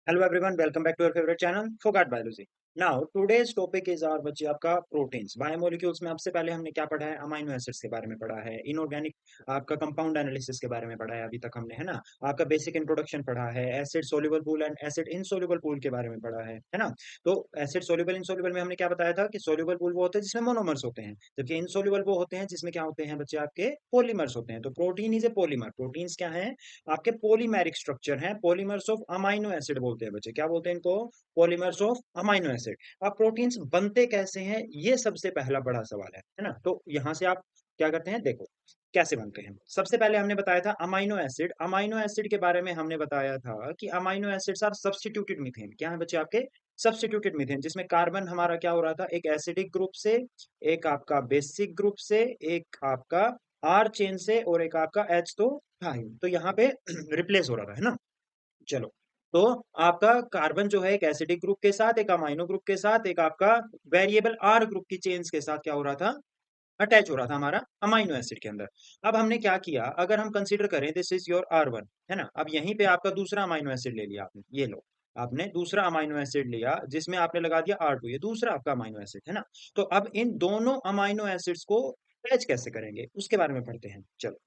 Hello everyone, welcome back to your favorite channel, Forgot Biology. Now, today's topic is our बच्चे आपका proteins biomolecules में आपसे पहले हमने क्या पढ़ा है अमाइनो एसिड्स के बारे में पढ़ा है इनऑर्गेनिक आपका कंपाउंड एनालिसिस के बारे में पढ़ा है अभी तक हमने है ना आपका बेसिक इंट्रोडक्शन पढ़ा है acid soluble pool and acid insoluble pool के बारे में पढ़ा है ना। तो एसिड सोल्यूबल इनसोल्यूबल में हमने क्या बताया था कि सोल्यूबल पूल वो होते हैं जिसमें मोनोमर्स होते हैं, जबकि इनसोल्यूबल वो होते हैं जिसमें क्या होते हैं बच्चे आपके पॉलीमर्स होते हैं। तो protein is a polymer, proteins क्या है आपके पॉलीमेरिक स्ट्रक्चर हैं, पॉलीमर्स ऑफ अमाइनो एसिड बोलते हैं बच्चे, क्या बोलते हैं इनको, पॉलीमर्स ऑफ अमाइनो एसिड। अब प्रोटीन्स बनते कैसे हैं ये सबसे पहला बड़ा सवाल है ना। तो यहां से आप क्या करते हैं, देखो कैसे बनते हैं। सबसे पहले हमने बताया था अमाइनो एसिड, अमाइनो एसिड के बारे में हमने बताया था कि amino acids are substituted methane, क्या है बच्चे आपके सब्स्टिट्यूटेड मीथेन, जिसमें कार्बन हमारा क्या हो रहा था एक एसिडिक ग्रुप से, एक आपका बेसिक ग्रुप से, एक आपका आर चेन से और एक आपका एच तो था ही, तो यहाँ पे रिप्लेस हो रहा था है ना। चलो, तो आपका कार्बन जो है एक एसिडिक ग्रुप के साथ, एक अमाइनो ग्रुप के साथ, एक आपका वेरिएबल आर ग्रुप की चेन्स के साथ क्या हो रहा था, अटैच हो रहा था हमारा अमाइनो एसिड के अंदर। अब हमने क्या किया, अगर हम कंसीडर करें दिस इज योर R1 है ना, अब यहीं पे आपका दूसरा अमाइनो एसिड ले लिया आपने, ये लो आपने दूसरा अमाइनो एसिड लिया जिसमें आपने लगा दिया R2, ये दूसरा आपका अमाइनो एसिड है ना। तो अब इन दोनों अमाइनो एसिड्स को अटैच कैसे करेंगे उसके बारे में पढ़ते हैं। चलो,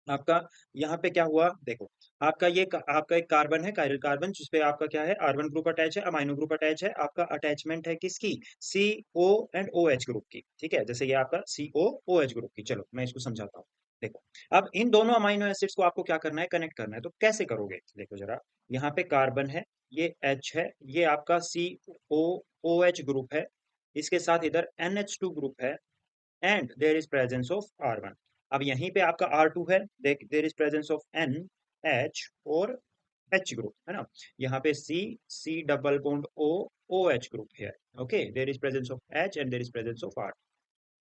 आपका यहाँ पे क्या हुआ देखो, आपका आपका एक कार्बन है, कायरल कार्बन, जिसपे आपका क्या है R1 ग्रुप अटैच है, अमाइनो ग्रुप अटैच है, आपका अटैचमेंट है किसकी, CO एंड OH ग्रुप की, ठीक है, जैसे ये आपका COOH ग्रुप की। चलो मैं इसको समझाता हूँ। देखो, अब इन दोनों अमाइनो एसिड्स को आपको क्या करना है, कनेक्ट करना है। तो कैसे करोगे, देखो जरा, यहाँ पे कार्बन है, ये H है, ये आपका COOH ग्रुप है, इसके साथ इधर NH2 ग्रुप है and there is presence of R1। अब यहीं पे आपका R2 है, there is presence of NH और H ग्रुप है ना। यहाँ पे C double bond OH group है। Okay, there is presence of H and there is presence of R।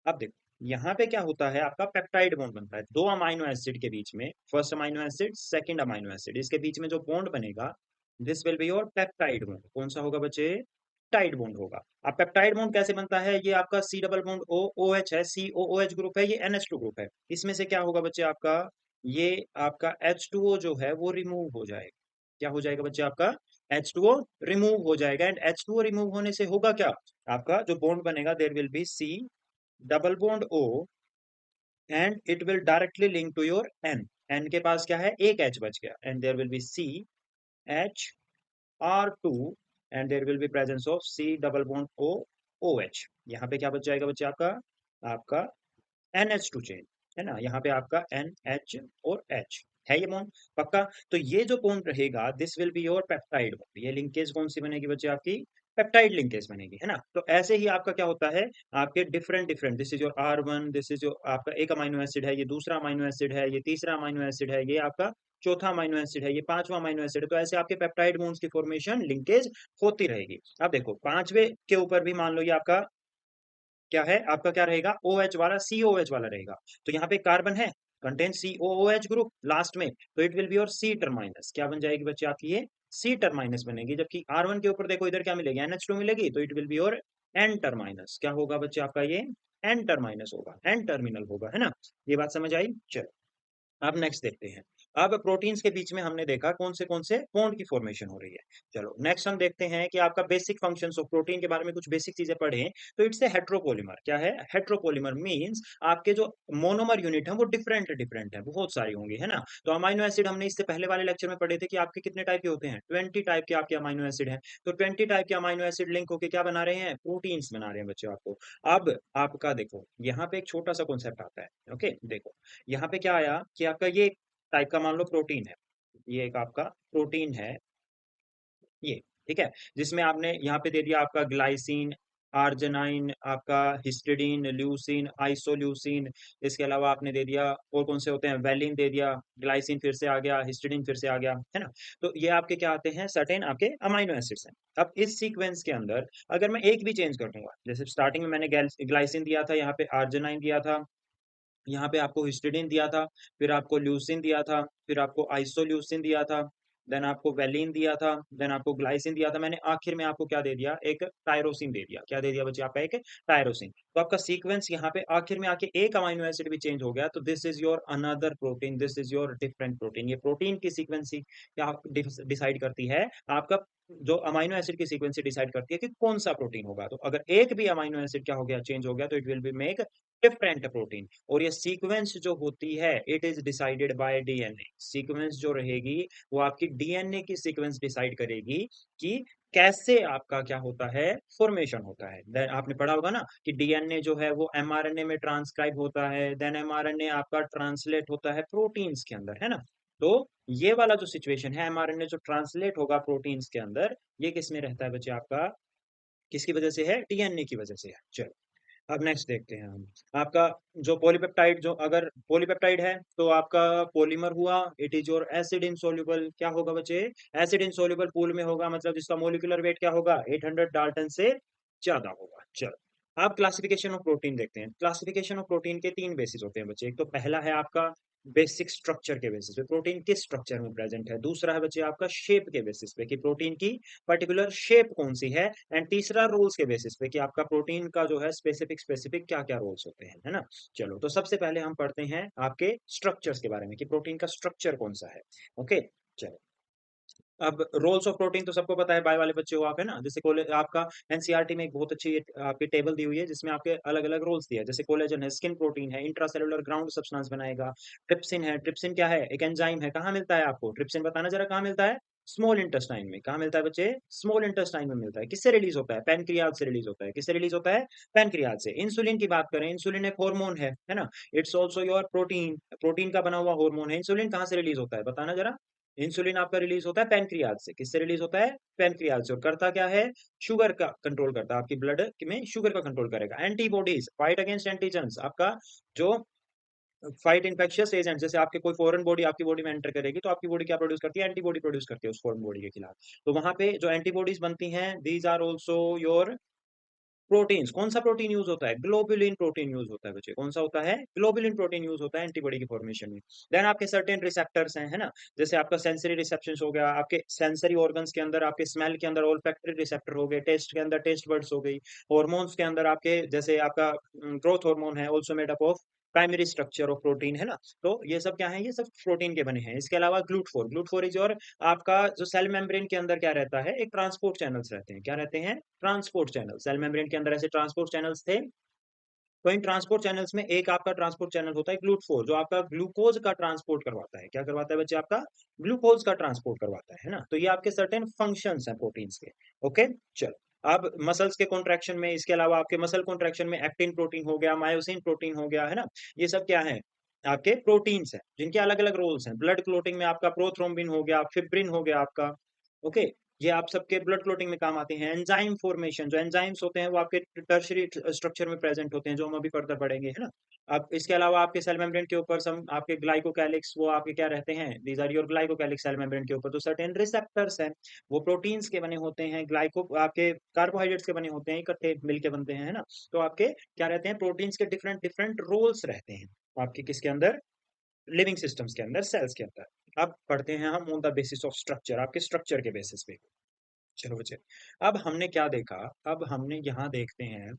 अब देखो, यहाँ पे क्या होता है, आपका पेप्टाइड बॉन्ड बनता है दो अमाइनो एसिड के बीच में, first amino acid second amino acid, इसके बीच में जो बॉन्ड बनेगा this will be your peptide bond. कौन सा होगा बच्चे, पेप्टाइड बॉन्ड होगा। अब पेप्टाइड बॉन्ड कैसे बनता है, ये आपका C डबल बॉन्ड OH है, COOH ग्रुप है, ये NH2 ग्रुप है, इसमें से क्या होगा बच्चे आपका, ये आपका H2O जो है वो रिमूव हो जाएगा। क्या हो जाएगा बच्चे आपका, H2O रिमूव हो जाएगा एंड H2O रिमूव होने से होगा क्या, आपका जो बॉन्ड बनेगा there will be C double bond O and it will directly link to your N के पास क्या है, एक H बच गया and there will be CHR2 and there will be presence of C double bond OH। यहाँ पे क्या बच जाएगा बच्चे आपका, आपका NH2 चेन है ना, यहाँ पे आपका NH और H है ये बॉन्ड पक्का। तो ये जो बॉन्ड रहेगा this will be your peptide bond, ये लिंकेज कौन सी बनेगी बच्चे आपकी, पेप्टाइड लिंकेज बनेगी है ना। तो ऐसे ही आपका क्या होता है, आपके different different, this is your R1, this is your आपका एक अमाइनो एसिड है, ये दूसरा अमाइनो एसिड है, ये तीसरा अमाइनो एसिड है, ये आपका चौथा अमाइनो एसिड है, ये पांचवा अमाइनो एसिड है। तो ऐसे आपके पेप्टाइड बॉन्ड्स की फॉर्मेशन लिंकेज होती रहेगी। अब देखो पांचवे के ऊपर भी मान लो ये आपका क्या है, आपका क्या रहेगा, OH वाला COOH वाला रहेगा। तो यहाँ पे कार्बन है, कंटेन COOH ग्रुप लास्ट में, तो इट विल बी और C टर्माइनस, क्या बन जाएगी बच्चे आपकी ये C टर्माइनस बनेगी। जबकि R1 के ऊपर देखो इधर क्या मिलेगी, NH2 मिलेगी, तो इट विल बी और N टर्माइनस, क्या होगा बच्चे आपका ये N टर्माइनस होगा, N टर्मिनल होगा है ना। ये बात समझ आई। चलो, अब नेक्स्ट देखते हैं। अब प्रोटीन्स के बीच में हमने देखा कौन से बॉन्ड की फॉर्मेशन हो रही है। चलो नेक्स्ट हम देखते हैं कि आपका बेसिक फंक्शंस ऑफ प्रोटीन के बारे में कुछ बेसिक चीजें पढ़ें। तो इट्स ए हेट्रोपॉलीमर, क्या है, हेट्रोपॉलीमर मींस आपके जो मोनोमर यूनिट है वो डिफरेंट डिफरेंट है, बहुत सारी होंगी है ना। तो अमाइनो एसिड हमने इससे पहले वाले लेक्चर में पढ़े थे कि आपके कितने टाइप के होते हैं, 20 टाइप के आपके अमाइनो एसिड हैं। तो 20 टाइप के अमाइनो एसिड लिंक होकर क्या बना रहे हैं, प्रोटीन्स बना रहे हैं बच्चों आपको। अब आपका देखो यहाँ पे एक छोटा सा कॉन्सेप्ट आता है। ओके देखो, यहाँ पे क्या आया कि आपका ये टाइप का मान लो प्रोटीन है, ये एक आपका प्रोटीन है ये, ठीक है, जिसमें आपने यहाँ पे दे दिया आपका ग्लाइसिन, आर्जिनाइन, आपका हिस्टिडीन, ल्यूसिन, आइसोल्यूसिन, इसके अलावा आपने दे दिया और कौन से होते हैं, वेलिन दे दिया, ग्लाइसिन फिर से आ गया, हिस्टिडीन फिर से आ गया है ना। तो ये आपके क्या आते हैं, सर्टेन आपके अमाइनो एसिड्स हैं। अब इस सीक्वेंस के अंदर अगर मैं एक भी चेंज कर दूंगा, जैसे स्टार्टिंग में मैंने ग्लाइसिन दिया था, यहाँ पे आर्जिनाइन दिया था, यहाँ पे आपको हिस्टिडीन दिया था, फिर आपको ल्यूसिन दिया था, फिर आपको आइसोल्यूसिन दिया था, देन आपको वेलिन दिया था, देन आपको ग्लाइसिन दिया था मैंने, आखिर में आपको क्या दे दिया, एक टायरोसिन दे दिया। क्या दे दिया बच्चे आपका, एक टायरोसिन। तो आपका सीक्वेंस यहाँ पे आखिर में आके एक अमाइनो एसिड भी चेंज हो गया, तो this is your another protein, this is your different protein. ये प्रोटीन की सीक्वेंसी क्या डिसाइड करती है, आपका जो अमाइनो एसिड की सीक्वेंसी डिसाइड करती है कि कौन सा प्रोटीन होगा। तो अगर एक भी अमाइनो एसिड क्या हो गया, चेंज हो गया, तो it will be make different protein. और ये सीक्वेंस जो होती है, it is decided by DNA. Sequence जो रहेगी वो आपकी डीएनए की सीक्वेंस डिसाइड करेगी कि कैसे आपका क्या होता है, फॉर्मेशन होता है। देन आपने पढ़ा होगा ना कि डीएनए जो है वो एमआरएनए में ट्रांसक्राइब होता है, देन एमआरएनए आपका ट्रांसलेट होता है प्रोटीन्स के अंदर, है ना। तो ये वाला जो सिचुएशन है, एमआरएनए जो ट्रांसलेट होगा प्रोटीन्स के अंदर, ये किस में रहता है बच्चे आपका, किसकी वजह से है, डीएनए की वजह से है। चलो अब नेक्स्ट देखते हैं हम। आपका जो पॉलीपेप्टाइड, जो अगर पॉलीपेप्टाइड है तो आपका पॉलीमर हुआ, it is your acid insoluble. क्या होगा बच्चे, एसिड इनसोल्यूबल पूल में होगा, मतलब जिसका मोलिकुलर वेट क्या होगा, 800 डाल्टन से ज्यादा होगा। चलो अब क्लासिफिकेशन ऑफ प्रोटीन देखते हैं। क्लासिफिकेशन ऑफ प्रोटीन के तीन बेसिस होते हैं बच्चे। एक तो पहला है आपका बेसिक स्ट्रक्चर के बेसिस पे, प्रोटीन किस स्ट्रक्चर में प्रेजेंट है। दूसरा है बच्चे आपका शेप के बेसिस पे कि प्रोटीन की पर्टिकुलर शेप कौन सी है। एंड तीसरा रोल्स के बेसिस पे कि आपका प्रोटीन का जो है स्पेसिफिक स्पेसिफिक क्या क्या रोल्स होते हैं, है ना। चलो तो सबसे पहले हम पढ़ते हैं आपके स्ट्रक्चर्स के बारे में कि प्रोटीन का स्ट्रक्चर कौन सा है। ओके चलो अब रोल्स ऑफ प्रोटीन तो सबको पता है, बाय वाले बच्चे हो आप, है ना। जैसे आपका एनसीईआरटी में एक बहुत अच्छी आपकी टेबल दी हुई है जिसमें आपके अलग अलग रोल्स दिया है। जैसे कोलेजन है, स्किन प्रोटीन है, इंट्रासेलुलर ग्राउंड सब्सटेंस बनाएगा। ट्रिप्सिन है, ट्रिप्सिन क्या है, एक एंजाइम है। कहाँ मिलता है आपको ट्रिप्सिन, बताना जरा कहाँ मिलता है, स्मॉल इंटेस्टाइन में। कहाँ मिलता है बच्चे, स्मॉल इंटेस्टाइन में मिलता है। किससे रिलीज होता है, पैनक्रियाज से रिलीज होता है। किससे रिलीज होता है, पैनक्रियाज से। इंसुलिन की बात करें, इंसुलिन एक हार्मोन है ना। It's also your protein, protein का बना हुआ हार्मोन है। इंसुलिन कहाँ से रिलीज होता है, बताना जरा। इंसुलिन आपका रिलीज होता है पैनक्रियाज से। किससे रिलीज होता है, पैनक्रियाज से। और करता क्या है, शुगर का कंट्रोल करता है, आपकी ब्लड में शुगर का कंट्रोल करेगा। एंटीबॉडीज फाइट अगेंस्ट एंटीजन्स, आपका जो फाइट इन्फेक्शियस एजेंट, जैसे आपके कोई फॉरेन बॉडी आपकी बॉडी में एंटर करेगी तो आपकी बॉडी क्या प्रोड्यूस करती है, एंटीबॉडी प्रोड्यूस करती है उस फॉरेन बॉडी के खिलाफ। तो वहां पे जो एंटीबॉडीज बनती हैं, these are also your proteins. कौन सा प्रोटीन यूज होता है, ग्लोबुलिन प्रोटीन यूज होता है बच्चे। कौन सा होता है, ग्लोबुलिन प्रोटीन यूज होता है एंटीबॉडी की फॉर्मेशन में। देन आपके सर्टेन रिसेप्टर्स हैं, है ना। जैसे आपका सेंसरी रिसेप्शंस हो गया, आपके सेंसरी ऑर्गन्स के अंदर आपके स्मेल के अंदर ओल्फैक्टरी रिसेप्टर हो गए, टेस्ट के अंदर टेस्ट बर्ड्स हो गई। हॉर्मोन्स के अंदर आपके जैसे आपका ग्रोथ हार्मोन है, also made up of primary structure of protein, है ना। तो ये सब क्या है, ये सब प्रोटीन के बने हैं। इसके अलावा ग्लूट ग्लूटफोर इज और आपका जो सेल मेम्ब्रेन के अंदर क्या रहता है, एक ट्रांसपोर्ट चैनल्स रहते हैं। क्या रहते हैं, ट्रांसपोर्ट चैनल। सेल मेम्ब्रेन के अंदर ऐसे ट्रांसपोर्ट चैनल्स थे। तो इन ट्रांसपोर्ट चैनल्स में एक आपका ट्रांसपोर्ट चैनल होता है ग्लूटफोर, जो आपका ग्लूकोज का ट्रांसपोर्ट करवाता है। क्या करवाता है बच्चे, आपका ग्लूकोज का ट्रांसपोर्ट करवाता है ना। तो ये आपके सर्टेन फंक्शंस हैं प्रोटीन्स के। ओके चलो अब मसल्स के कॉन्ट्रैक्शन में, इसके अलावा आपके मसल कॉन्ट्रैक्शन में एक्टिन प्रोटीन हो गया, मायोसिन प्रोटीन हो गया, है ना। ये सब क्या है, आपके प्रोटीन्स हैं जिनके अलग अलग रोल्स हैं। ब्लड क्लोटिंग में आपका प्रोथ्रोम्बिन हो गया, फिब्रिन हो गया आपका। ओके ये आप सबके ब्लड क्लोटिंग में काम आते हैं। एंजाइम फॉर्मेशन, जो एंजाइम्स होते हैं वो आपके टर्शरी स्ट्रक्चर में प्रेजेंट होते हैं, जो हम अभी फर्दर पढ़ेंगे, है ना। अब इसके अलावा आपके सेल मेम्ब्रेन के ऊपर सम आपके ग्लाइकोकैलिक्स, वो आपके क्या रहते हैं, these are your glycocalyx. Cell membrane के ऊपर तो सर्टेन रिसेप्टर्स हैं, वो प्रोटीन्स के बने होते हैं, ग्लाइको आपके कार्बोहाइड्रेट्स के बने होते हैं, इकट्ठे मिलके बनते हैं, है ना। तो आपके क्या रहते हैं, प्रोटीन्स के डिफरेंट डिफरेंट रोल्स रहते हैं आपके किसके अंदर, लिविंग सिस्टम्स के अंदर, सेल्स के अंदर। अब पढ़ते हैं हम on the basis of structure, आपके स्ट्रक्चर के बेसिस पे। चलो बच्चे अब हमने क्या देखा, अब हमने यहाँ देखते हैं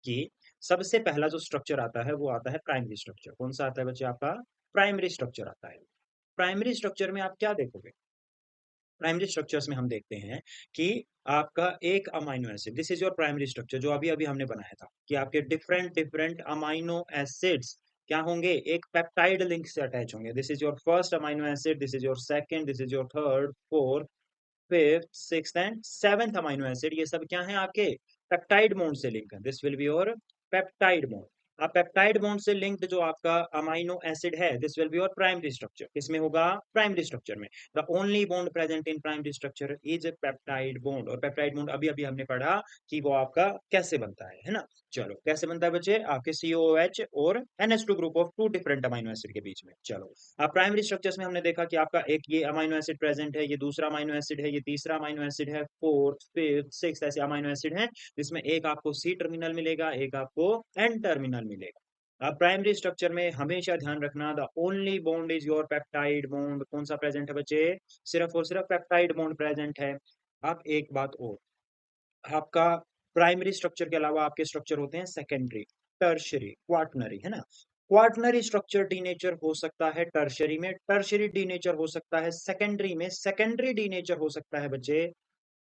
कि सबसे पहला जो स्ट्रक्चर आता है वो आता है प्राइमरी स्ट्रक्चर। कौन सा आता है बच्चे, आपका प्राइमरी स्ट्रक्चर आता है। प्राइमरी स्ट्रक्चर में आप क्या देखोगे, प्राइमरी स्ट्रक्चर्स में हम देखते हैं कि आपका एक amino acid, this is your primary structure, जो अभी अभी हमने बनाया था कि आपके डिफरेंट डिफरेंट अमाइनो एसिड्स क्या होंगे, एक पेप्टाइड लिंक से अटैच होंगे। This is your first amino acid, this is your second, this is your third, fourth, fifth, sixth and seventh amino acid. ये सब क्या है, आपके पेप्टाइड बॉन्ड से लिंक है। This will be your peptide bond. अब peptide bond से linked जो आपका अमाइनो एसिड है, this will be your primary structure. किसमें होगा, प्राइमरी स्ट्रक्चर में। The only bond present in primary structure is peptide bond. और पेप्टाइड बॉन्ड अभी अभी हमने पढ़ा कि वो आपका कैसे बनता है ना। चलो कैसे बनता है बच्चे, आपके COOH और NH2 group of two different amino acid के बीच में। चलो अब प्राइमरी स्ट्रक्चर्स में हमने देखा कि आपका एक ये अमाइनो एसिड प्रेजेंट है, ये दूसरा अमाइनो एसिड है, ये तीसरा अमाइनो एसिड है, फोर्थ फिफ्थ सिक्स ऐसे अमाइनो एसिड हैं, जिसमें एक आपको C टर्मिनल मिलेगा, एक आपको N टर्मिनल मिलेगा। अब प्राइमरी स्ट्रक्चर में हमेशा ध्यान रखना, the only bond is your peptide bond. कौन सा प्रेजेंट है बच्चे? सिर्फ और सिर्फ पेप्टाइड बॉन्ड प्रेजेंट है। अब एक बात और, आपका प्राइमरी स्ट्रक्चर के अलावा आपके स्ट्रक्चर होते हैं सेकेंडरी, टर्शरी, क्वाटनरी, है ना। क्वाटनरी स्ट्रक्चर डीनेचर हो सकता है टर्शरी में, टर्शरी डीनेचर हो सकता है सेकेंडरी में, सेकेंडरी डीनेचर हो सकता है बच्चे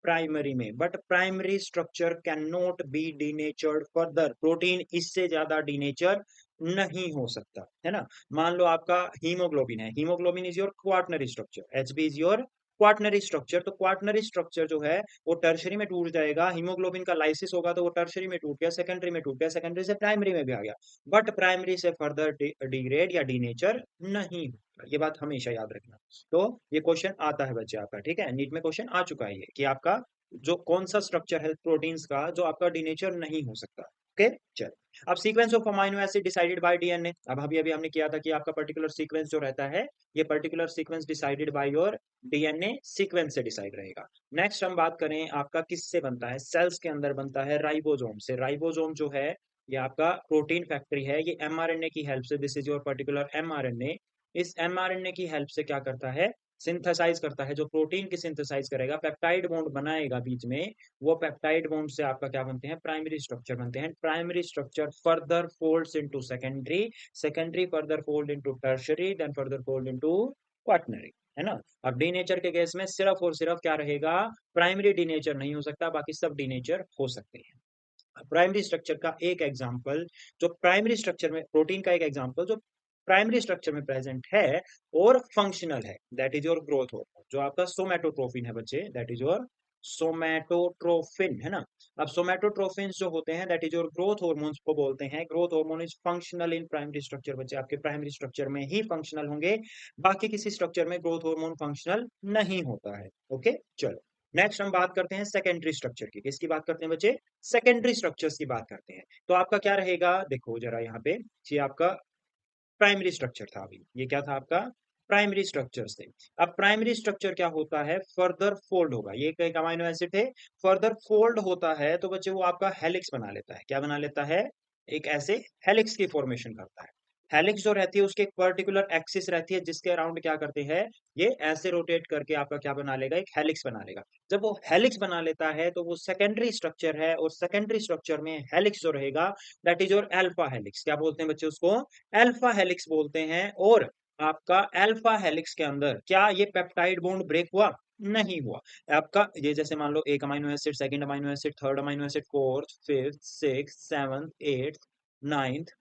प्राइमरी में। But primary structure can not be denatured further. Protein इससे ज्यादा डीनेचर नहीं हो सकता, है ना। मान लो आपका हीमोग्लोबिन है, haemoglobin is your quaternary structure, HB is your quaternary structure. तो क्वाटनरी स्ट्रक्चर जो है वो टर्शरी में टूट जाएगा, हीमोग्लोबिन का लाइसिस होगा तो वो टर्शरी में टूट गया, सेकेंडरी में टूट गया, सेकेंडरी से प्राइमरी में भी आ गया, बट प्राइमरी से फर्दर डिग्रेड या डीनेचर नहीं होगा। ये बात हमेशा याद रखना। तो ये क्वेश्चन आता है बच्चे आपका, ठीक है, नीट में क्वेश्चन आ चुका है ये कि आपका जो कौन सा स्ट्रक्चर है प्रोटीन्स का जो आपका डीनेचर नहीं हो सकता। ओके, चल। अब sequence of amino acid decided by DNA. अब अभी अभी हमने किया था कि आपका पर्टिकुलर सीक्वेंस जो रहता है, ये particular sequence decided by your DNA sequence से डिसाइड रहेगा। नेक्स्ट हम बात करें आपका किससे बनता है, सेल्स के अंदर बनता है राइबोसोम से। राइबोसोम जो है ये आपका प्रोटीन फैक्ट्री है, ये एमआरएनए की हेल्प से, this is your particular mRNA, इस एमआरएनए की हेल्प से क्या करता है, सिंथेसाइज करता है, जो प्रोटीन की सिंथेसाइज करेगा, पेप्टाइड बॉन्ड बनाएगा बीच में, वो पेप्टाइड बॉन्ड से आपका क्या बनते हैं, प्राइमरी स्ट्रक्चर बनते हैं। Primary structure further folds into secondary, secondary further fold into tertiary, then further fold into quaternary, है ना। अब डी नेचर के केस में सिर्फ और सिर्फ क्या रहेगा, प्राइमरी डी नेचर नहीं हो सकता, बाकी सब डी नेचर हो सकते हैं। प्राइमरी स्ट्रक्चर का एक एग्जांपल, जो प्राइमरी स्ट्रक्चर में प्रोटीन का एक एग्जांपल जो प्राइमरी स्ट्रक्चर में प्रेजेंट है और फंक्शनल है, that is your growth hormone, जो आपका सोमैटोट्रोपिन है बच्चे, दैट इज योर सोमैटोट्रोफिन, है ना। अब सोमैटोट्रोफिन जो होते हैं that is your growth hormones को बोलते हैं। Growth hormone is functional in primary structure बच्चे, आपके प्राइमरी स्ट्रक्चर में ही फंक्शनल होंगे, बाकी किसी स्ट्रक्चर में ग्रोथ हार्मोन फंक्शनल नहीं होता है। ओके, चलो। नेक्स्ट हम बात करते हैं सेकेंडरी स्ट्रक्चर की। किसकी बात करते हैं बच्चे, सेकेंडरी स्ट्रक्चर्स की बात करते हैं। तो आपका क्या रहेगा, देखो जरा यहाँ पे, ये आपका प्राइमरी स्ट्रक्चर था, अभी ये क्या था आपका, प्राइमरी स्ट्रक्चर थे। अब प्राइमरी स्ट्रक्चर क्या होता है, फर्दर फोल्ड होगा, ये कई अमीनो एसिड थे, फर्दर फोल्ड होता है तो बच्चे वो आपका हेलिक्स बना लेता है। क्या बना लेता है, एक ऐसे हेलिक्स की फॉर्मेशन करता है। हेलिक्स जो रहती है उसके एक पर्टिकुलर एक्सिस रहती है जिसके अराउंड क्या करते हैं, ये ऐसे रोटेट करके आपका क्या बना लेगा, एक हेलिक्स बना लेगा। जब वो हेलिक्स बना लेता है तो वो सेकेंडरी स्ट्रक्चर है, और सेकेंडरी स्ट्रक्चर में हेलिक्स जो रहेगा that is your alpha helix. क्या बोलते हैं बच्चे उसको, अल्फा हेलिक्स बोलते हैं। और आपका अल्फा हेलिक्स के अंदर क्या ये पेप्टाइड बॉन्ड ब्रेक हुआ, नहीं हुआ। आपका ये जैसे मान लो एक amino acid, second amino acid, third amino acid, fourth, fifth, six, seventh, eighth, ninth,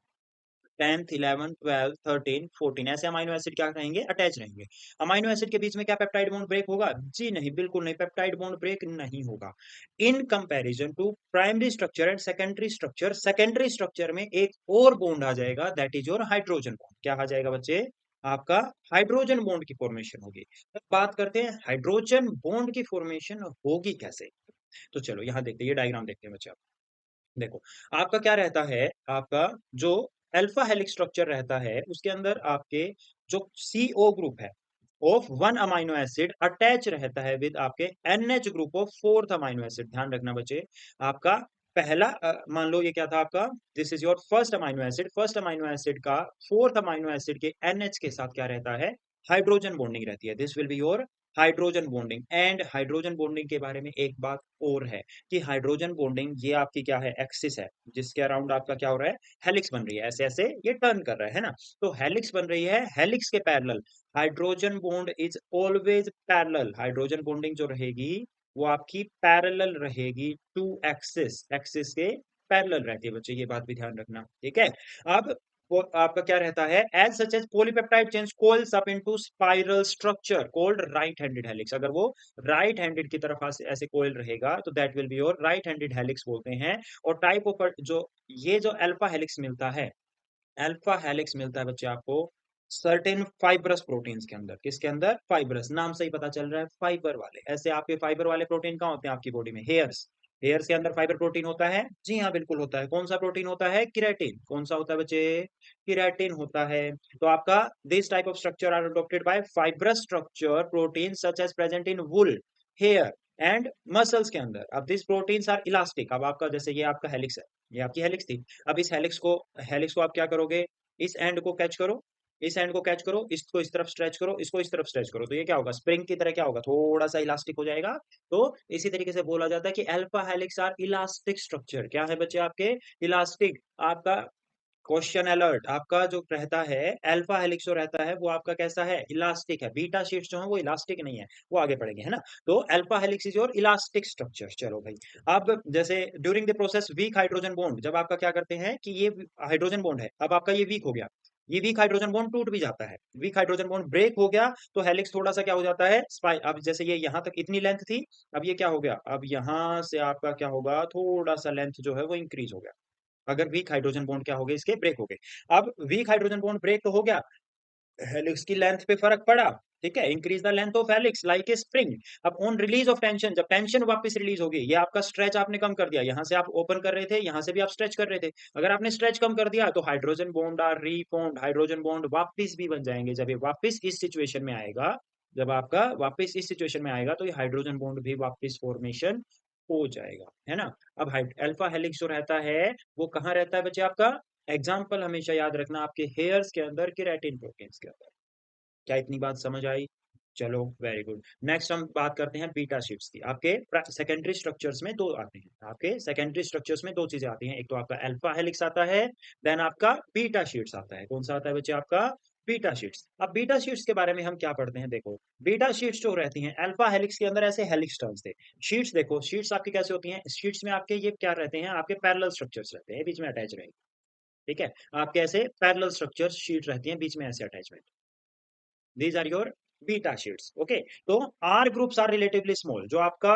10th, 11th, 12th, 13, 14 ऐसे अमीनो एसिड क्या रहेंगे, अटैच रहेंगे। अमीनो एसिड के बीच में क्या पेप्टाइड बॉन्ड ब्रेक होगा, जी नहीं, बिल्कुल नहीं, पेप्टाइड बॉन्ड ब्रेक नहीं होगा। In comparison to primary structure and secondary structure, secondary structure में एक और बॉन्ड आ जाएगा, that is your hydrogen bond. क्या आ जाएगा बच्चे, आपका हाइड्रोजन बॉन्ड की फॉर्मेशन होगी। अब बात करते हैं हाइड्रोजन बॉन्ड की फॉर्मेशन होगी कैसे। तो चलो यहाँ देखते हैं, ये डायग्राम देखते हैं बच्चे। देखो आपका क्या रहता है, आपका जो अल्फा हेलिक्स स्ट्रक्चर रहता है उसके अंदर आपके जो सीओ ग्रुप है of one amino acid attach रहता है विद आपके NH group of fourth amino acid. ध्यान रखना बच्चे, आपका पहला मान लो ये क्या था आपका, this is your first amino acid, first amino acid का फोर्थ अमाइनो एसिड के एनएच के साथ क्या रहता है, हाइड्रोजन बॉन्डिंग रहती है, this will be your hydrogen bonding. And hydrogen bonding के बारे में एक बात और है कि हाइड्रोजन बॉन्डिंग ये आपकी क्या है, एक्सिस है जिसके अराउंड आपका क्या हो रहा है, हेलिक्स बन रही है, ऐसे ऐसे ये टर्न कर रहा है ना। तो हेलिक्स बन रही है, हेलिक्स के parallel hydrogen bond is always parallel. Hydrogen bonding जो रहेगी वो आपकी पैरेलल रहेगी टू एक्सिस, एक्सिस के पैरेलल रहती है बच्चे, ये बात भी ध्यान रखना, ठीक है। अब वो आपका क्या रहता है, as such as polypeptide chains coils up into spiral structure called right handed helix. अगर वो राइट हैंडेड की तरफ ऐसे कोइल रहेगा तो that will be your right handed helix बोलते हैं। और टाइप ऑफ जो ये जो अल्फा हेलिक्स मिलता है, अल्फा हेलिक्स मिलता है बच्चे आपको सर्टेन फाइब्रस प्रोटीन्स के अंदर। किसके अंदर, फाइब्रस, नाम से ही पता चल रहा है फाइबर वाले। ऐसे आपके फाइबर वाले प्रोटीन कहाँ होते हैं आपकी बॉडी में, हेयर्स, हेयर्स के अंदर फाइबर प्रोटीन होता है, जी हाँ बिल्कुल होता है। कौन सा प्रोटीन होता है, केराटिन। कौन सा होता है बच्चे, केराटिन होता है। तो आपका this type of structure are adopted by fibrous structure protein such as present in wool, hair and muscles के अंदर। अब दिस प्रोटीन्स आर इलास्टिक। अब आपका जैसे ये आपका हेलिक्स है, ये आपकी हेलिक्स थी। अब इस हेलिक्स को आप क्या करोगे, इस एंड को कैच करो, इस एंड को कैच करो, इसको इस तरफ स्ट्रेच करो, इसको इस तरफ स्ट्रेच करो, तो ये क्या होगा, स्प्रिंग की तरह क्या होगा, थोड़ा सा इलास्टिक हो जाएगा। तो इसी तरीके से बोला जाता है कि alpha helix are elastic structure. क्या है बच्चे आपके, इलास्टिक। आपका क्वेश्चन अलर्ट, आपका जो रहता है अल्फा हेलिक्स जो रहता है वो आपका कैसा है, इलास्टिक है। बीटा शीट्स जो है वो इलास्टिक नहीं है, वो आगे पढ़ेंगे, है ना। तो alpha helix is your elastic structure. चलो भाई, अब जैसे during the process weak hydrogen bond, जब आपका क्या करते हैं कि ये हाइड्रोजन बॉन्ड है, अब आपका ये वीक हो गया, ये वीक हाइड्रोजन बॉन्ड टूट भी जाता है, वीक हाइड्रोजन बॉन्ड ब्रेक हो गया, तो हेलिक्स थोड़ा सा क्या हो जाता है, स्पाई। अब जैसे ये यहाँ तक इतनी लेंथ थी, अब ये क्या हो गया, अब यहाँ से आपका क्या होगा, थोड़ा सा लेंथ जो है वो इंक्रीज हो गया। अगर वीक हाइड्रोजन बॉन्ड क्या हो गए, इसके ब्रेक हो गए। अब वीक हाइड्रोजन बॉन्ड ब्रेक तो हो गया, हेलिक्स की लेंथ पे फर्क पड़ा, ठीक है, increase the length of helix like a spring. अब ऑन रिलीज ऑफ टेंशन, जब टेंशन वापस रिलीज होगी, ये आपका स्ट्रेच आपने कम कर दिया, यहां से आप ओपन कर रहे थे, यहां से भी आप स्ट्रेच कर रहे थे, अगर आपने स्ट्रेच कम कर दिया तो hydrogen bond are reformed, hydrogen bond वापस भी बन जाएंगे। जब ये वापस इस सिचुएशन में आएगा, जब आपका वापस इस सिचुएशन में आएगा, तो ये हाइड्रोजन बॉन्ड भी वापस फॉर्मेशन हो जाएगा, है ना। अब अल्फा हेलिक्स जो रहता है वो कहाँ रहता है बच्चे आपका, एग्जाम्पल हमेशा याद रखना, आपके हेयर्स के अंदर, केराटिन प्रोटीन्स के अंदर। क्या इतनी बात समझ आई। चलो वेरी गुड। नेक्स्ट हम बात करते हैं बीटा शीट्स की। आपके सेकेंडरी स्ट्रक्चर्स में दो आते हैं, आपके सेकेंडरी स्ट्रक्चर्स में दो चीजें आती हैं, एक तो आपका अल्फा हेलिक्स आता है, देन आपका बीटा शीट्स आता है। कौन सा आता है बच्चे आपका, बीटा शीट्स। अब बीटा शीट्स के बारे में हम क्या पढ़ते हैं, देखो बीटा शीट्स जो रहती हैं, अल्फा हेलिक्स के अंदर ऐसे हेलिक्स टर्न्स थे। शीट्स देखो, शीट्स आपकी कैसे होती हैं, शीट्स में आपके ये क्या रहते हैं, आपके पैरेलल स्ट्रक्चर्स रहते हैं, बीच में अटैच रहेंगे, ठीक है। आपके ऐसे पैरेलल स्ट्रक्चर्स शीट रहती हैं, बीच में ऐसे attachment, these are your beta sheets, okay. तो R groups are relatively small. जो आपका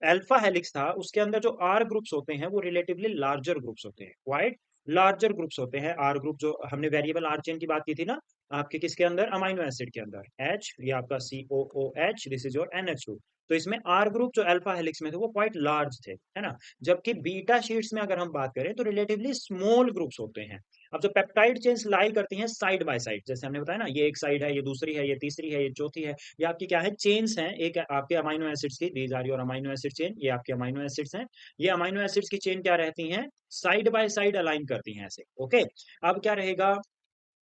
अल्फा हेलिक्स था उसके अंदर जो आर ग्रुप्स होते हैं वो रिलेटिवली लार्जर ग्रुप्स होते हैं, क्वाइट लार्जर ग्रुप्स होते हैं। आर ग्रुप जो हमने वेरिएबल आर चेन की बात की थी ना, आपके किसके अंदर, अमाइनो एसिड के अंदर, एच, ये आपका COOH, this is your NH2। तो इसमें आर ग्रुप जो अल्फा हेलिक्स में थे वो क्वाइट लार्ज थे, है ना। जबकि बीटा शीट्स में अगर हम बात करें तो रिलेटिवली स्मॉल ग्रुप्स होते हैं। अब जो पेप्टाइड चेन्स लाई करती हैं साइड बाय साइड, जैसे हमने बताया ना, ये एक साइड है, ये दूसरी है, ये तीसरी है, ये चौथी है, ये आपकी क्या है, चेन्स हैं, एक आपके अमाइनो एसिड्स की, these are your amino acid chain, ये आपके अमाइनो एसिड्स हैं। ये अमाइनो एसिड्स की चेन क्या रहती हैं, साइड बाय साइड अलाइन करती हैं ऐसे, ओके। अब क्या रहेगा,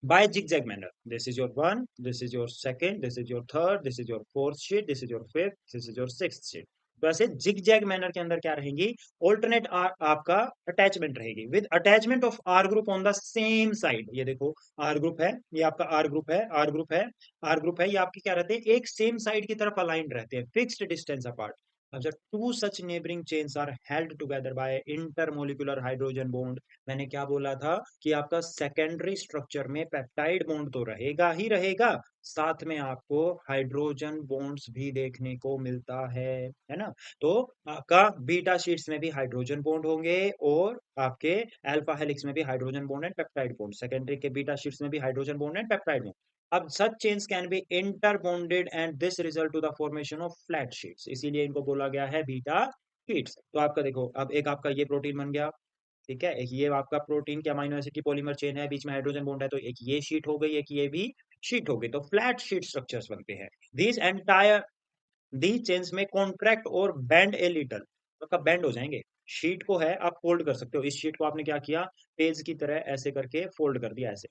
by zigzag manner, this is your one, this is your second, this is your third, this is your fourth sheet, this is your fifth, this is your sixth sheet। तो ऐसे zig zag manner के अंदर क्या रहेंगी, alternate आपका attachment रहेगी, with attachment of R group on the same side. ये देखो आर ग्रुप है, ये आपका आर ग्रुप है, आर ग्रुप है, आर ग्रुप है, ये आपके क्या रहते हैं, एक सेम साइड की तरफ अलाइंड रहते हैं, फिक्स्ड डिस्टेंस अपार्ट। अब जब two such neighbouring chains are held together by intermolecular hydrogen bond, मैंने क्या बोला था कि आपका सेकेंडरी स्ट्रक्चर में पेप्टाइड बॉन्ड तो रहेगा ही रहेगा, साथ में आपको हाइड्रोजन बॉन्ड्स भी देखने को मिलता है ना। तो आपका बीटा शीट्स में भी हाइड्रोजन बॉन्ड होंगे, और आपके अल्फा हेलिक्स में भी hydrogen bond and peptide bond, secondary के बीटा शीट्स में भी hydrogen bond and peptide bond. अब such chains can be inter bonded and this result to the formation of flat sheets, इसीलिए इनको बोला गया है बीटा शीट्स। तो आपका देखो, अब एक आपका ये प्रोटीन बन गया, ठीक है, एक ये आपका प्रोटीन के अमीनो एसिड की पॉलीमर चेन है, बीच में हाइड्रोजन बॉन्ड है, तो एक ये शीट हो गई, एक ये भी शीट हो गई, तो फ्लैट शीट स्ट्रक्चर्स बनते हैं। दीज एंटायर दीज चेन्स में कॉन्ट्रैक्ट और बेंड ए लिटल, तो कब बेंड हो जाएंगे, शीट को है आप फोल्ड कर सकते हो, इस शीट को आपने क्या किया, पेज की तरह ऐसे करके फोल्ड कर दिया, ऐसे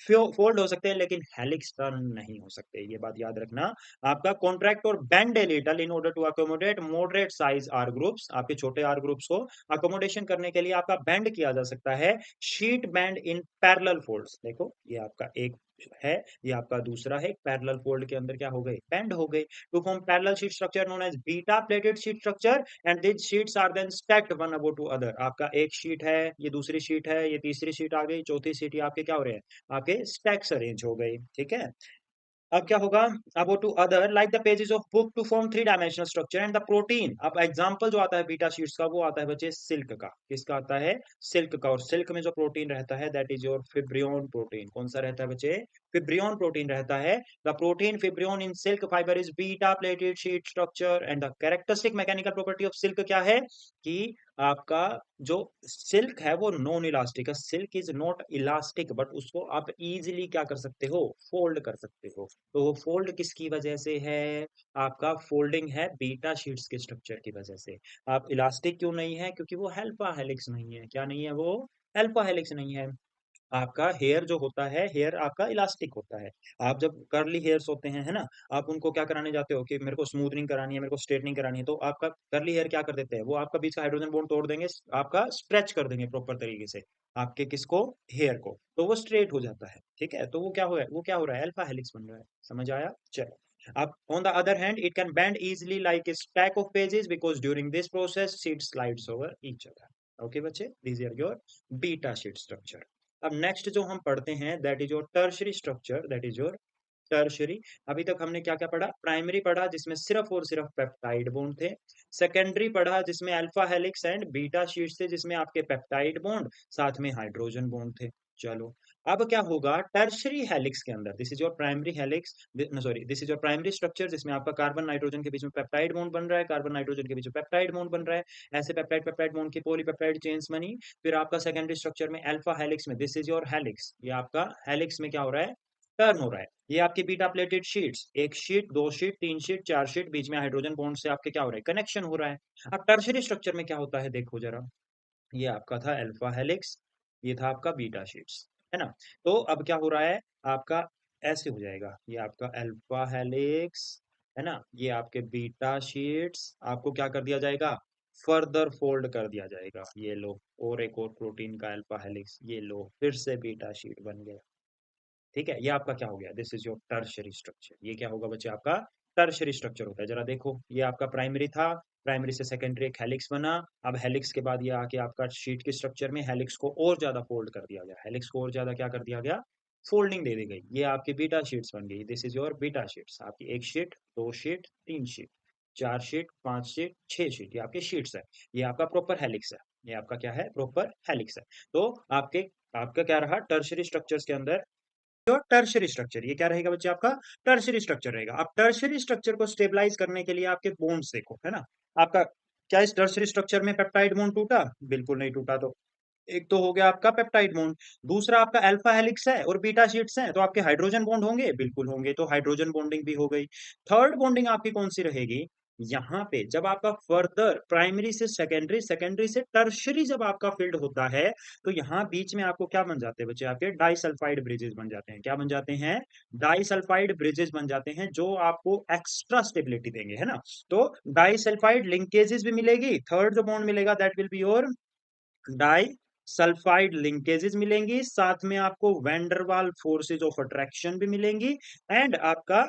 फोल्ड हो सकते हैं, लेकिन हेलिक्स टर्न नहीं हो सकते, ये बात याद रखना। आपका कॉन्ट्रैक्ट और bend a little in order to accommodate moderate size R groups, आपके छोटे आर ग्रुप्स को अकोमोडेशन करने के लिए आपका बेंड किया जा सकता है। Sheet bend in parallel folds, देखो ये आपका एक है, ये आपका दूसरा है, पैरेलल फोल्ड के अंदर क्या हो गए, बेंड हो गए, to form parallel sheet structure known as beta pleated sheet structure, and these sheets are then stacked one above to other. आपका एक शीट है, ये दूसरी शीट है, ये तीसरी शीट आ गई, चौथी शीट, ये आपके क्या हो रहे हैं, आपके स्टैक्स अरेंज हो गए, ठीक है। अब क्या होगा, अब to other like the pages of book to form three dimensional structure and the protein. अब एग्जांपल जो आता है बीटा शीट्स का, वो आता है बच्चे सिल्क का, किसका आता है, सिल्क का। और सिल्क में जो प्रोटीन रहता है that is your fibroin protein. कौन सा रहता है बच्चे, फिब्रियोन प्रोटीन रहता है। The protein fibroin in silk fibre is beta pleated sheet structure, and the characteristic mechanical property of silk क्या है कि आपका जो सिल्क है वो नॉन इलास्टिक है, silk is not elastic, but उसको आप इजीली क्या कर सकते हो, फोल्ड कर सकते हो। तो वो फोल्ड किसकी वजह से है, आपका फोल्डिंग है बीटा शीट्स के स्ट्रक्चर की वजह से। आप इलास्टिक क्यों नहीं है, क्योंकि वो अल्फा हेलिक्स नहीं है, क्या नहीं है वो, अल्फा हेलिक्स नहीं है। आपका हेयर जो होता है, हेयर आपका इलास्टिक होता है। आप जब कर्ली हेयर्स होते हैं, है ना, आप उनको क्या कराने जाते हो कि मेरे को स्मूथनिंग करानी है, मेरे को स्ट्रेटनिंग करानी है, तो आपका कर्ली हेयर क्या कर देते हैं, वो आपका बीच का हाइड्रोजन बॉन्ड तोड़ देंगे, आपका स्ट्रेच कर देंगे प्रॉपर तरीके से आपके किसको, हेयर को, तो वो स्ट्रेट हो जाता है। ठीक है, तो वो क्या हो रहा है, अल्फा हेलिक्स बन रहा है। समझ आया, चलो। अब on the other hand it can bend easily like a stack of pages because during this process sheet slides over each other. Okay बच्चे, this are your beta sheet structure. अब next जो हम पढ़ते हैं that is your tertiary structure, that is your tertiary. अभी तक हमने क्या क्या पढ़ा, प्राइमरी पढ़ा जिसमें सिर्फ और सिर्फ पेप्टाइड बॉन्ड थे, सेकेंडरी पढ़ा जिसमें alpha helix and beta sheets थे, जिसमें आपके पेप्टाइड बॉन्ड साथ में हाइड्रोजन बॉन्ड थे। चलो, अब क्या होगा टर्शरी हेलिक्स के अंदर, this is your primary helix, sorry this is your primary structure जिसमें आपका कार्बन नाइट्रोजन के बीच में पेप्टाइड बॉन्ड बन रहा है, कार्बन नाइट्रोजन के बीच में पेप्टाइड बॉन्ड बन रहा है, ऐसे पेप्टाइड पेप्टाइड बॉन्ड की पॉलीपेप्टाइड चेन्स बनी। फिर आपका सेकेंडरी स्ट्रक्चर में अल्फा हेलिक्स में, दिस इज योर हेलिक्स, ये आपका हेलिक्स में क्या हो रहा है, टर्न हो रहा है। ये आपकी बीटा प्लेटेड शीट्स, एक शीट, दो शीट, तीन शीट, चार शीट, बीच में हाइड्रोजन बॉन्ड से आपके क्या हो रहा है, कनेक्शन हो रहा है। अब टर्शरी स्ट्रक्चर में क्या होता है देखो जरा, ये आपका था अल्फा हेलिक्स, ये था आपका बीटा शीट्स, है ना। तो अब क्या हो रहा है, आपका ऐसे हो जाएगा, ये आपका अल्फा हेलिक्स, है ना, ये आपके बीटा शीट्स, आपको क्या कर दिया जाएगा, फर्दर फोल्ड कर दिया जाएगा, ये लो, और एक और प्रोटीन का अल्फा हेलिक्स, ये लो, फिर से बीटा शीट बन गया। ठीक है, ये आपका क्या हो गया, this is your tertiary structure. ये क्या होगा बच्चे, आपका टर्शरी स्ट्रक्चर होता है। जरा देखो, ये आपका प्राइमरी था, प्राइमरी से सेकेंडरी एक हेलिक्स बना, अब हेलिक्स के बाद ये आके आपका शीट के स्ट्रक्चर में हेलिक्स को और ज्यादा फोल्ड कर दिया गया, हेलिक्स को और ज्यादा क्या कर दिया गया, फोल्डिंग दे दी गई, ये आपकी बीटा शीट्स बन गई, this is your beta sheets. आपकी एक शीट, दो शीट, तीन शीट, चार शीट, पांच शीट, छह शीट, ये आपके शीट्स है, ये आपका प्रॉपर हेलिक्स है, ये आपका क्या है, प्रॉपर हेलिक्स है। तो आपके आपका क्या रहा टर्शरी स्ट्रक्चर्स के अंदर, जो टर्शरी स्ट्रक्चर, ये क्या रहेगा बच्चे, आपका टर्शरी स्ट्रक्चर रहेगा। अब टर्शरी स्ट्रक्चर को स्टेबलाइज करने के लिए आपके बॉन्ड्स देखो, है ना, आपका क्या इस टर्शरी स्ट्रक्चर में पेप्टाइड बॉन्ड टूटा, बिल्कुल नहीं टूटा। तो एक तो हो गया आपका पेप्टाइड बॉन्ड, दूसरा आपका अल्फा हेलिक्स है और बीटा शीट्स हैं, तो आपके हाइड्रोजन बॉन्ड होंगे, बिल्कुल होंगे, तो हाइड्रोजन बॉन्डिंग भी हो गई। थर्ड बॉन्डिंग आपकी कौन सी रहेगी, यहाँ पे जब आपका फर्दर प्राइमरी से सेकेंडरी, सेकेंडरी से टर्शरी जब आपका फील्ड होता है, तो यहाँ बीच में आपको क्या बन जाते हैं बच्चे, आपके डाइसल्फाइड ब्रिजेस बन जाते हैं, क्या बन जाते हैं, डाइसल्फाइड ब्रिजेस बन जाते हैं, जो आपको एक्स्ट्रा स्टेबिलिटी देंगे, है ना। तो डाइसल्फाइड लिंकेजेस भी मिलेगी, थर्ड जो बॉन्ड मिलेगा that will be your disulphide linkages मिलेंगी, साथ में आपको वैंडरवाल फोर्सेज ऑफ अट्रैक्शन भी मिलेंगी, एंड आपका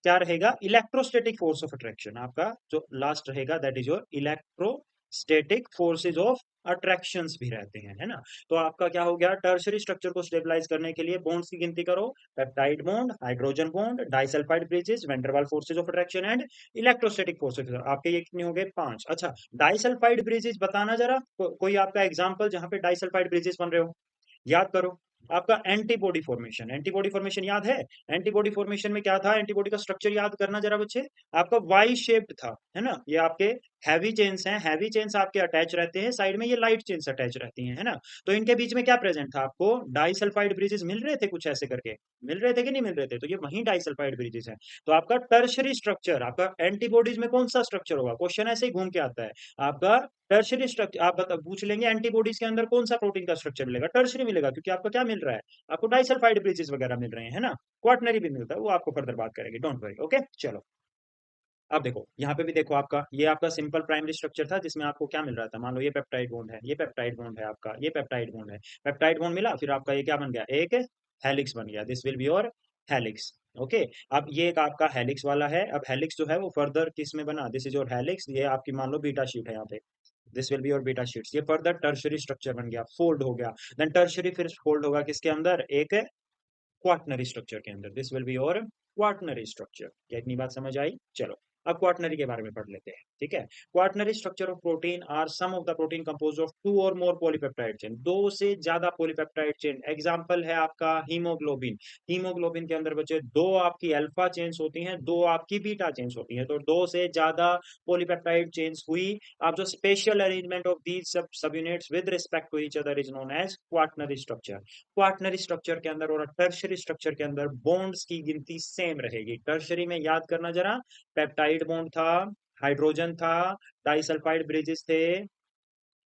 क्या रहेगा, इलेक्ट्रोस्टैटिक फोर्स ऑफ अट्रैक्शन, आपका जो लास्ट रहेगा that is your electrostatic forces of attractions भी रहते हैं, है ना। तो आपका क्या हो गया, टर्शरी स्ट्रक्चर को स्टेबलाइज करने के लिए बॉन्ड्स की गिनती करो, peptide bond, hydrogen bond, disulphide bridges, van der Waals forces of attraction and electrostatic forces, आपके ये कितने हो गए, पांच। अच्छा, डाइसल्फाइड ब्रिजेस बताना जरा, कोई आपका एग्जांपल जहां पे डाइसल्फाइड ब्रिजेस बन रहे हो, याद करो। आपका एंटीबॉडी फॉर्मेशन, एंटीबॉडी फॉर्मेशन याद है, एंटीबॉडी फॉर्मेशन में क्या था, एंटीबॉडी का स्ट्रक्चर याद करना जरा बच्चे, आपका वाई शेप्ड था, है ना, ये आपके हैवी चेन्स हैं, हैवी चेन्स आपके अटैच रहते हैं, साइड में ये लाइट चेन्स अटैच रहती हैं, है ना। तो इनके बीच में क्या प्रेजेंट था, आपको डाइसल्फाइड ब्रिजेस मिल रहे थे कुछ ऐसे करके, मिल रहे थे कि नहीं मिल रहे थे, तो ये वही डाइसल्फाइड ब्रिजेस हैं। तो आपका टर्शरी स्ट्रक्चर, आपका एंटीबॉडीज में कौन सा स्ट्रक्चर होगा, क्वेश्चन ऐसे ही घूम के आता है आपका, टर्शरी स्ट्रक्चर। आप बता पूछ लेंगे एंटीबॉडीज के अंदर कौन सा प्रोटीन का स्ट्रक्चर मिलेगा, टर्शरी मिलेगा, क्योंकि आपको क्या मिल रहा है, आपको डाइसल्फाइड ब्रिजेस वगैरह मिल रहे हैं, है ना। क्वाटनरी भी मिलता है, वो आपको फर्दर बात करेंगे, डोंट वरी, ओके चलो। अब देखो यहाँ पे भी देखो, आपका ये आपका सिंपल प्राइमरी स्ट्रक्चर था जिसमें आपको क्या मिल रहा था, मान लो ये पेप्टाइड बॉन्ड है, ये पेप्टाइड बॉन्ड है आपका, ये पेप्टाइड बॉन्ड है, पेप्टाइड बॉन्ड मिला, फिर आपका ये क्या बन गया, एक हेलिक्स बन गया, this will be your helix. Okay, अब ये एक आपका हेलिक्स वाला है, अब हेलिक्स जो है वो फर्दर किस में बना, दिस इज योर हेलिक्स, ये आपकी मान लो बीटा शीट है यहाँ पे, this will be your beta sheets, ये फर्दर टर्शरी स्ट्रक्चर बन गया, फोल्ड हो गया, देन टर्शरी फिर फोल्ड होगा किसके अंदर, एक क्वाटनरी स्ट्रक्चर के अंदर, this will be your quaternary structure. क्या इतनी बात समझ आई, चलो। अब क्वाटनरी के बारे में पढ़ लेते हैं, ठीक है। Quaternary structure of protein are some of the protein compose of two और मोर पॉलीपेप्टाइड चेन, दो से ज्यादा पॉलीपेप्टाइड चेन। एग्जांपल है आपका हीमोग्लोबिन। हीमोग्लोबिन के अंदर बचे दो आपकी अल्फा चेन्स होती हैं, दो आपकी बीटा चेन्स होती हैं, तो दो से ज्यादा पॉलीपेप्टाइड चेन्स हुई। अब जो special arrangement of these subunits with respect to each other is known as quaternary structure. Quaternary structure के अंदर और टर्शरी स्ट्रक्चर के अंदर बॉन्ड्स की गिनती सेम रहेगी। टर्शरी में याद करना जरा, पेप्टाइड बॉन्ड था, हाइड्रोजन था, डाइसल्फाइड ब्रिजेस थे,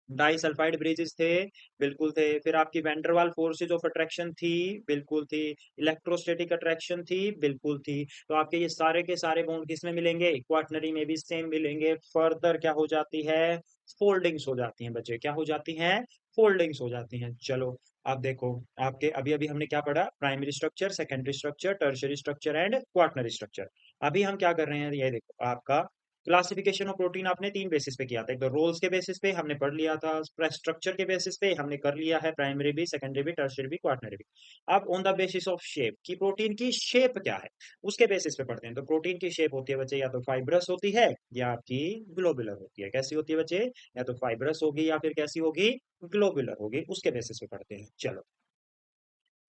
डाइसल्फाइड ब्रिजेस थे, बिल्कुल थे। फिर आपकी वैंडरवाल फोर्सेज ऑफ अट्रैक्शन थी, बिल्कुल थी। इलेक्ट्रोस्टैटिक अट्रैक्शन थी, बिल्कुल थी। तो आपके ये सारे के सारे बॉन्ड किसमें मिलेंगे? क्वाटनरी में भी सेम मिलेंगे। फर्दर क्या हो जाती है? फोल्डिंग्स हो जाती हैं बच्चे, क्या हो जाती हैं? फोल्डिंग्स हो जाती हैं। चलो आप देखो, आपके अभी अभी हमने क्या पढ़ा? Primary structure, secondary structure, tertiary structure and quaternary structure. अभी हम क्या कर रहे हैं, ये देखो आपका क्लासिफिकेशन ऑफ प्रोटीन आपने तीन बेसिस पे किया था। एक तो रोल्स के बेसिस पे हमने पढ़ लिया था, स्ट्रक्चर के बेसिस पे हमने कर लिया है, प्राइमरी भी, सेकेंडरी भी, टर्शियरी भी, क्वाटनरी भी। अब on the basis of shape, की प्रोटीन की शेप क्या है, उसके बेसिस पे पढ़ते हैं। तो प्रोटीन की शेप होती है बच्चे, या तो फाइब्रस होती है या आपकी ग्लोबुलर होती है। कैसी होती है बच्चे? या तो फाइब्रस होगी या फिर कैसी होगी? ग्लोबुलर होगी। उसके बेसिस पे पढ़ते हैं। चलो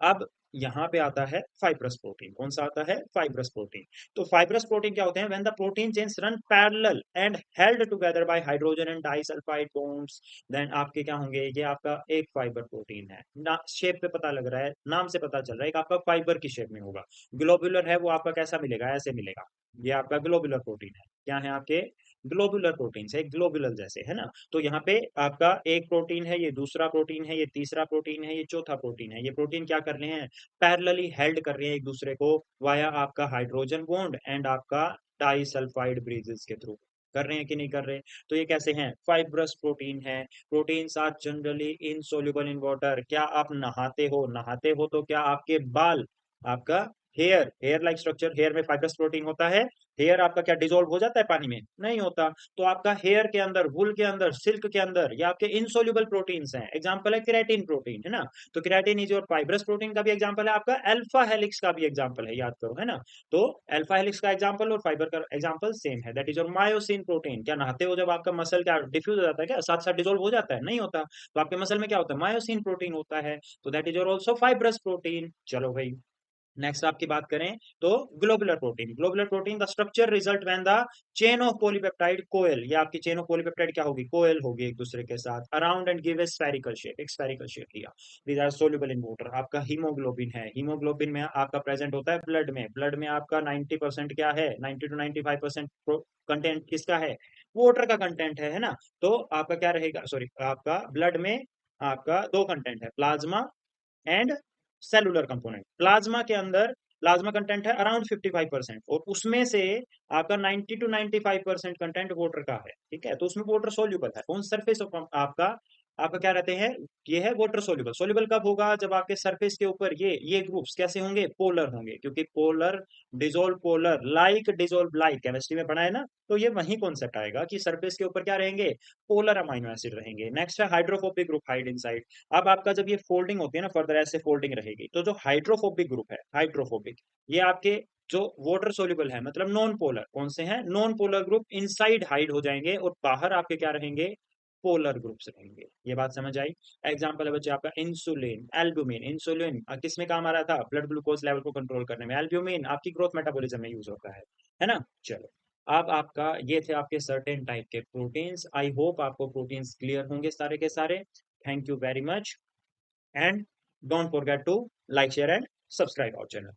अब यहाँ पे आता है फाइब्रस प्रोटीन। कौन सा आता है? Fibrous protein. तो फाइब्रस प्रोटीन क्या होते हैं? When the protein chains run parallel and held together by hydrogen and disulphide bonds, then आपके क्या होंगे? ये आपका एक फाइबर प्रोटीन है ना। शेप पे पता लग रहा है, नाम से पता चल रहा है, एक आपका फाइबर की शेप में होगा। ग्लोबुलर है वो आपका कैसा मिलेगा? ऐसे मिलेगा। ये आपका ग्लोबुलर प्रोटीन है। क्या है आपके? ग्लोबुलर प्रोटीन है, ग्लोबुलर जैसे, है ना। तो यहाँ पे आपका एक प्रोटीन है, ये दूसरा प्रोटीन है, ये तीसरा प्रोटीन है, ये चौथा प्रोटीन है। ये प्रोटीन क्या कर रहे हैं? पैरेलली हेल्ड कर रहे हैं एक दूसरे को वाया आपका हाइड्रोजन बॉन्ड एंड आपका डाइसल्फाइड ब्रिजेस के थ्रू। कर रहे हैं कि नहीं कर रहे? तो ये कैसे हैं? फाइब्रस प्रोटीन है। Proteins are generally insoluble in water. क्या आप नहाते हो? नहाते हो तो क्या आपके बाल, आपका हेयर लाइक स्ट्रक्चर, हेयर में फाइब्रस प्रोटीन होता है। हेयर आपका क्या डिजोल्व हो जाता है पानी में? नहीं होता। तो आपका हेयर के अंदर, वुल के अंदर, सिल्क के अंदर ये आपके इनसोल्युबल प्रोटीन्स हैं। एग्जांपल है केराटिन प्रोटीन, है ना। तो केराटिन इज और फाइब्रस प्रोटीन का भी एग्जांपल है, आपका अल्फा हेलिक्स का भी एग्जांपल है, याद करो, है ना। तो अल्फा हेलिक्स का एग्जांपल और फाइबर का एग्जांपल सेम है, दैट इज और मायोसिन प्रोटीन। क्या नहाते हो जब आपका मसल क्या डिफ्यूज हो जाता है? क्या साथ साथ डिजोल्व हो जाता है? नहीं होता। तो आपके मसल में क्या होता है? मायोसिन प्रोटीन होता है। तो दैट इज और ऑल्सो फाइब्रस प्रोटीन। चलो भाई, नेक्स्ट आपकी बात करें तो globular protein. Globular protein the structure result when the chain of polypeptide coil, या आपकी चेन ऑफ पॉलीपेप्टाइड क्या होगी? कोयल होगी एक दूसरे के साथ, around and give a spherical shape, एक स्फेरिकल शेप लिया। These are soluble in water. आपका हीमोग्लोबिन है, हीमोग्लोबिन में आपका प्रेजेंट होता है ब्लड में। ब्लड में आपका 90% क्या है? 90 to 95% कंटेंट किसका है? वाटर का कंटेंट है ना। तो आपका क्या रहेगा? सॉरी, आपका ब्लड में आपका दो कंटेंट है, plasma and cellular component. Plasma के अंदर प्लाज्मा कंटेंट है अराउंड 55%, और उसमें से आपका 90 टू 95% कंटेंट वाटर का है, ठीक है। तो उसमें वाटर सोल्यूबल है। ऑन सरफेस ऑफ आपका आपका क्या रहते हैं? ये है वाटर सोल्यूबल। सोल्यूबल कब होगा? जब आपके सरफेस के ऊपर ये ग्रुप्स कैसे होंगे? पोलर होंगे, क्योंकि polar dissolve, polar like dissolve like, chemistry में पढ़ा है ना। तो ये वही कॉन्सेप्ट आएगा कि सरफेस के ऊपर क्या रहेंगे? पोलर अमाइनो एसिड रहेंगे। नेक्स्ट है हाइड्रोफोबिक ग्रुप, हाइड इनसाइड। अब आपका जब ये फोल्डिंग होती है ना, फर्दर ऐसे फोल्डिंग रहेगी, तो जो हाइड्रोफोबिक ग्रुप है, हाइड्रोफोबिक, ये आपके जो वाटर सोल्यूबल है, मतलब नॉन पोलर, कौन से हैं? Non polar group inside hide हो जाएंगे, और बाहर आपके क्या रहेंगे? पोलर ग्रुप्स रहेंगे। ये बात समझ आई? एग्जांपल है बच्चे आपका इंसुलिन, एल्ब्यूमिन। इंसुलिन किस में काम आ रहा था? ब्लड ग्लूकोज लेवल को कंट्रोल करने में। एल्ब्यूमिन आपकी ग्रोथ मेटाबॉलिज्म में यूज होता है ना। चलो, अब आपका ये थे आपके सर्टेन टाइप के प्रोटीन्स। आई होप आपको प्रोटीन्स क्लियर होंगे सारे के सारे। Thank you very much, and don't forget to like, share and subscribe our channel.